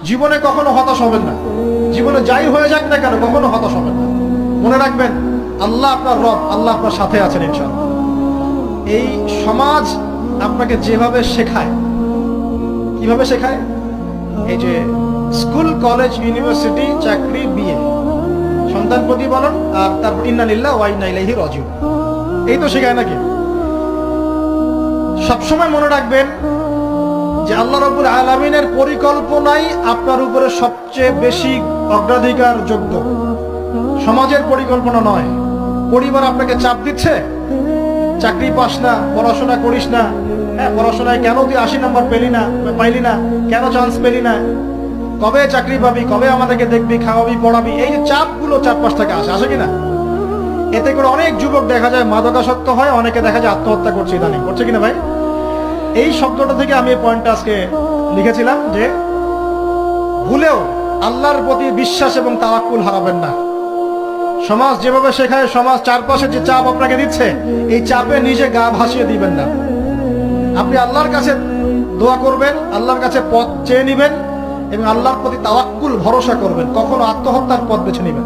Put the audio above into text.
জীবনে কখনো হতাশ হবেন না। জীবনে যাই হয়ে যাক না কেন কখনো হতাশ হবেন না। মনে রাখবেন আল্লাহ আপনার রব, আল্লাহ আপনার সাথে আছেন ইনশাআল্লাহ। এই সমাজ আপনাকে যেভাবে শেখায়, কিভাবে শেখায়, এই যে স্কুল, কলেজ, ইউনিভার্সিটি, চাকরি, বিয়ে, সন্তান প্রতিপালন, আর তারপর ইন্না লিল্লাহি ওয়া ইন্না ইলাইহি রাজিউন, এই তো শেখায় নাকি? সবসময় মনে রাখবেন যে আল্লাহ রাব্বুল আলামিনের পরিকল্পনাই আপনার উপরে সবচেয়ে বেশি অগ্রাধিকার যোগ্য, সমাজের পরিকল্পনা নয়। পরিবার আপনাকে চাপ দিচ্ছে, চাকরি পাস না, পড়াশোনা করিস না, হ্যাঁ পড়াশোনায় কেন তুই 80 নাম্বার পাইলি না, কেন চান্স পেলি না, কবে চাকরি পাবি, কবে আমাদেরকে দেখবি, খাওয়াবি, পড়াবি, এই যে চাপগুলো চারপাশ থেকে আসে কিনা? এতে করে অনেক যুবক দেখা যায় মাদকাসক্ত হয়, অনেকে দেখা যায় আত্মহত্যা করছে, ইদানিং করছে কিনা ভাই? এই শব্দটা থেকে আমি এই পয়েন্টটা আজকে লিখেছিলাম যে ভুলেও আল্লাহর প্রতি বিশ্বাস এবং তাওয়াক্কুল হারাবেন না। সমাজ যেভাবে শেখায়, সমাজ চারপাশে যে চাপ আপনাকে দিচ্ছে, এই চাপে নিজে গা ভাসিয়ে দিবেন না। আপনি আল্লাহর কাছে দোয়া করবেন, আল্লাহর কাছে পথ চেয়ে নিবেন এবং আল্লাহর প্রতি তাওয়াক্কুল ভরসা করবেন, কখনো আত্মহত্যার পথ বেছে নিবেন।